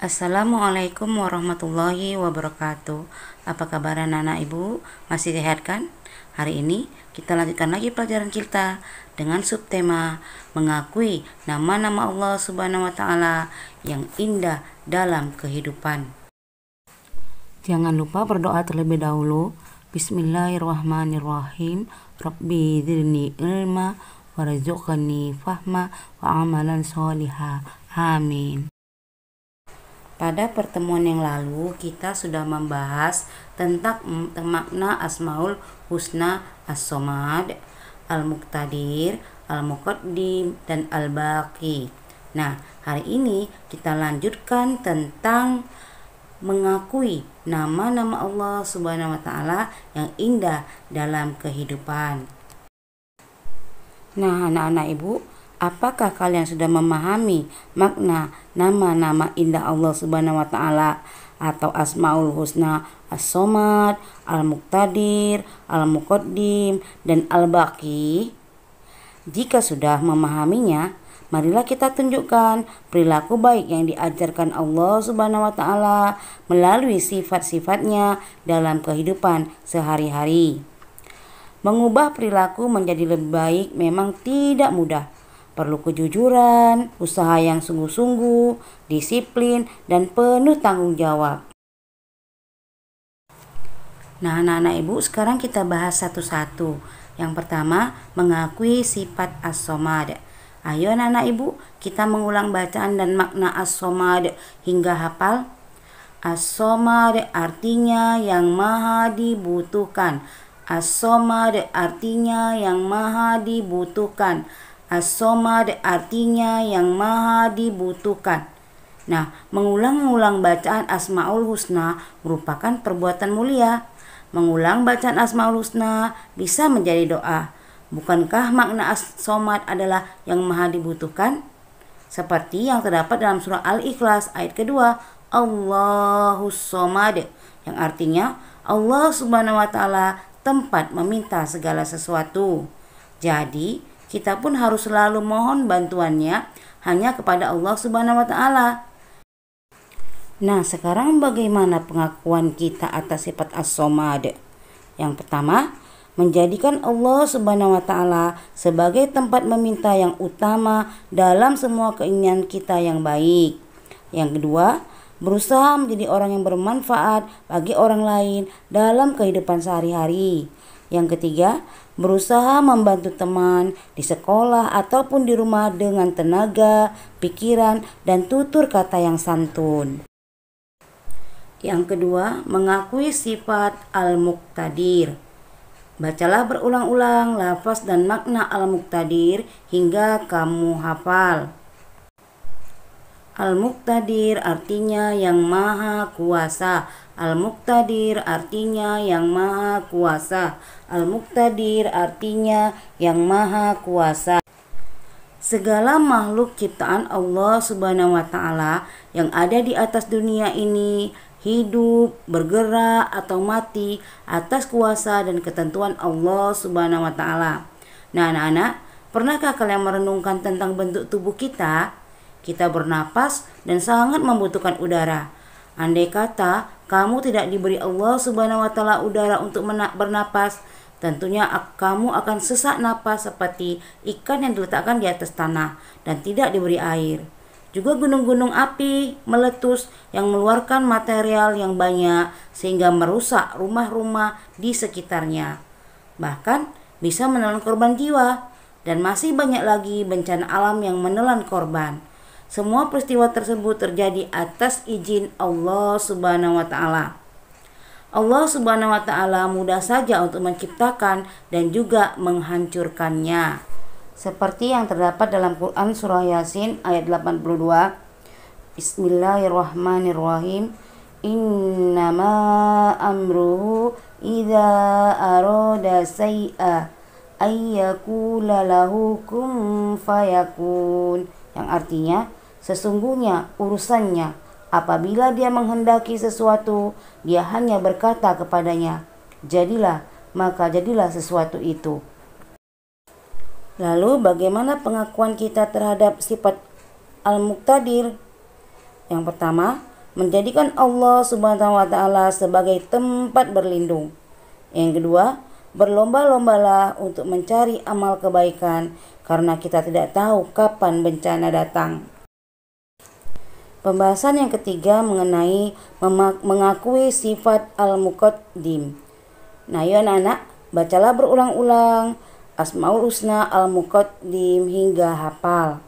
Assalamualaikum warahmatullahi wabarakatuh. Apa kabar anak-anak ibu? Masih sehat kan? Hari ini kita lanjutkan lagi pelajaran kita dengan subtema mengakui nama-nama Allah Subhanahu wa taala yang indah dalam kehidupan. Jangan lupa berdoa terlebih dahulu. Bismillahirrahmanirrahim. Rabbi zidni ilma warzuqni fahma wa amalan sholihah. Amin. Pada pertemuan yang lalu kita sudah membahas tentang makna Asmaul Husna As-Somad, Al-Muqtadir, Al-Muqaddim, dan Al-Baqi. Nah, hari ini kita lanjutkan tentang mengakui nama-nama Allah Subhanahu wa taala yang indah dalam kehidupan. Nah, anak-anak ibu, apakah kalian sudah memahami makna nama-nama indah Allah Subhanahu wa taala atau Asmaul Husna As-Somad, Al-Muqtadir, Al-Muqaddim, dan Al-Baqi? Jika sudah memahaminya, marilah kita tunjukkan perilaku baik yang diajarkan Allah Subhanahu wa taala melalui sifat-sifatnya dalam kehidupan sehari-hari. Mengubah perilaku menjadi lebih baik memang tidak mudah. Perlu kejujuran, usaha yang sungguh-sungguh, disiplin, dan penuh tanggung jawab. Nah, anak-anak ibu, sekarang kita bahas satu-satu. Yang pertama, mengakui sifat As-Somad. Ayo anak-anak ibu, kita mengulang bacaan dan makna As-Somad hingga hafal. As-Somad artinya yang maha dibutuhkan. As-Somad artinya yang maha dibutuhkan. As-Somad artinya yang maha dibutuhkan. Nah, mengulang-ulang bacaan Asmaul Husna merupakan perbuatan mulia. Mengulang bacaan Asmaul Husna bisa menjadi doa. Bukankah makna As-Somad adalah yang maha dibutuhkan? Seperti yang terdapat dalam surah Al-Ikhlas ayat kedua, Allahus Somad, yang artinya Allah Subhanahu wa taala tempat meminta segala sesuatu. Jadi, kita pun harus selalu mohon bantuannya hanya kepada Allah Subhanahu wa taala. Nah, sekarang bagaimana pengakuan kita atas sifat As-Somad? Yang pertama, menjadikan Allah Subhanahu wa taala sebagai tempat meminta yang utama dalam semua keinginan kita yang baik. Yang kedua, berusaha menjadi orang yang bermanfaat bagi orang lain dalam kehidupan sehari-hari. Yang ketiga, berusaha membantu teman di sekolah ataupun di rumah dengan tenaga, pikiran, dan tutur kata yang santun. Yang kedua, mengakui sifat Al-Muqtadir. Bacalah berulang-ulang lafaz dan makna Al-Muqtadir hingga kamu hafal. Al-Muqtadir artinya yang maha kuasa. Al-Muqtadir artinya yang maha kuasa. Al-Muqtadir artinya yang maha kuasa. Segala makhluk ciptaan Allah Subhanahu wa taala yang ada di atas dunia ini, hidup, bergerak, atau mati atas kuasa dan ketentuan Allah Subhanahu wa taala. Nah, anak-anak, pernahkah kalian merenungkan tentang bentuk tubuh kita? Kita bernapas dan sangat membutuhkan udara. Andai kata kamu tidak diberi Allah Subhanahu wa taala udara untuk bernapas, tentunya kamu akan sesak napas seperti ikan yang diletakkan di atas tanah dan tidak diberi air. Juga gunung-gunung api meletus yang mengeluarkan material yang banyak sehingga merusak rumah-rumah di sekitarnya. Bahkan bisa menelan korban jiwa, dan masih banyak lagi bencana alam yang menelan korban. Semua peristiwa tersebut terjadi atas izin Allah Subhanahu wa taala. Allah Subhanahu wa taala mudah saja untuk menciptakan dan juga menghancurkannya. Seperti yang terdapat dalam Quran surah Yasin ayat 82. Bismillahirrahmanirrahim. Innama amruhu idza arada say'a ayyakula lahu kun fayakun. Yang artinya, sesungguhnya urusannya apabila dia menghendaki sesuatu, dia hanya berkata kepadanya, jadilah, maka jadilah sesuatu itu. Lalu bagaimana pengakuan kita terhadap sifat Al-Muqtadir? Yang pertama, menjadikan Allah Subhanahu wa taala sebagai tempat berlindung. Yang kedua, berlomba-lombalah untuk mencari amal kebaikan karena kita tidak tahu kapan bencana datang. Pembahasan yang ketiga mengenai mengakui sifat al-muqaddim. Nah, ayo anak-anak, bacalah berulang-ulang Asmaul Husna al-muqaddim hingga hafal.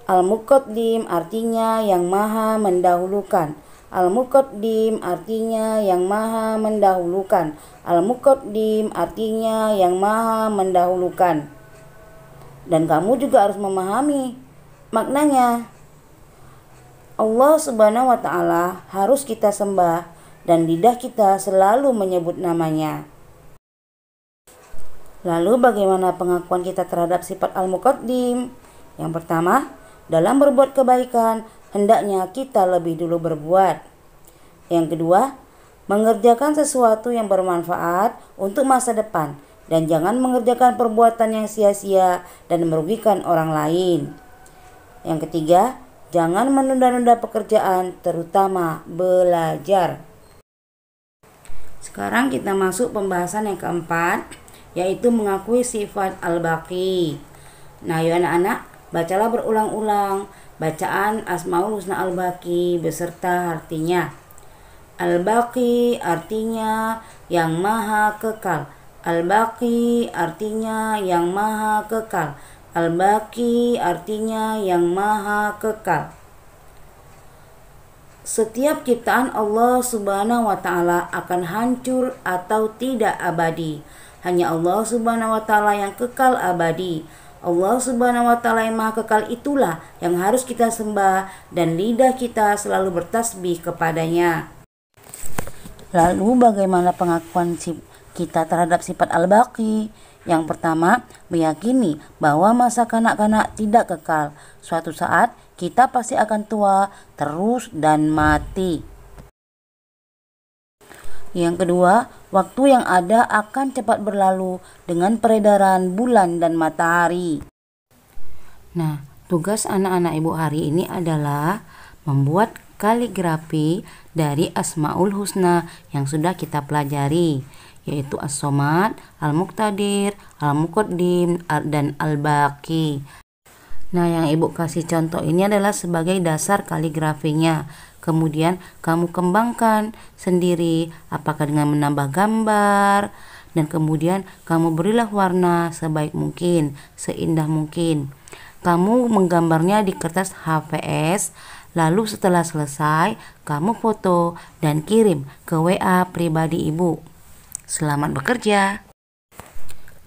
Al-muqaddim artinya yang maha mendahulukan. Al-muqaddim artinya yang maha mendahulukan. Al-muqaddim artinya yang maha mendahulukan. Dan kamu juga harus memahami maknanya. Allah Subhanahu wa taala harus kita sembah dan lidah kita selalu menyebut namanya. Lalu bagaimana pengakuan kita terhadap sifat al-muqaddim? Yang pertama, dalam berbuat kebaikan, hendaknya kita lebih dulu berbuat. Yang kedua, mengerjakan sesuatu yang bermanfaat untuk masa depan dan jangan mengerjakan perbuatan yang sia-sia dan merugikan orang lain. Yang ketiga, jangan menunda-nunda pekerjaan, terutama belajar. Sekarang kita masuk pembahasan yang keempat, yaitu mengakui sifat al-baqi. Nah, ayo anak-anak, bacalah berulang-ulang bacaan Asmaul Husna al-baqi beserta artinya. Al-baqi artinya yang maha kekal. Al-baqi artinya yang maha kekal. Al-baqi artinya yang maha kekal. Setiap ciptaan Allah Subhanahu wa taala akan hancur atau tidak abadi. Hanya Allah Subhanahu wa taala yang kekal abadi. Allah Subhanahu wa taala yang maha kekal itulah yang harus kita sembah dan lidah kita selalu bertasbih kepadanya. Lalu bagaimana pengakuan kita terhadap sifat al-baqi? Yang pertama, meyakini bahwa masa kanak-kanak tidak kekal. Suatu saat kita pasti akan tua, terus dan mati. Yang kedua, waktu yang ada akan cepat berlalu dengan peredaran bulan dan matahari. Nah, tugas anak-anak ibu hari ini adalah membuat kaligrafi dari Asmaul Husna yang sudah kita pelajari, yaitu As-Somad, Al-Muqtadir, Al-Muqaddim, dan Al-Baqi. Nah, yang ibu kasih contoh ini adalah sebagai dasar kaligrafinya. Kemudian kamu kembangkan sendiri, apakah dengan menambah gambar, dan kemudian kamu berilah warna sebaik mungkin, seindah mungkin. Kamu menggambarnya di kertas HVS, lalu setelah selesai kamu foto dan kirim ke WA pribadi ibu. Selamat bekerja.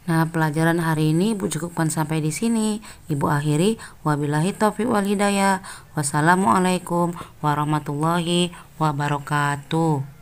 Nah, pelajaran hari ini Ibu cukupkan sampai di sini. Ibu akhiri, wabillahi taufiq wal hidayah. Wassalamualaikum warahmatullahi wabarakatuh.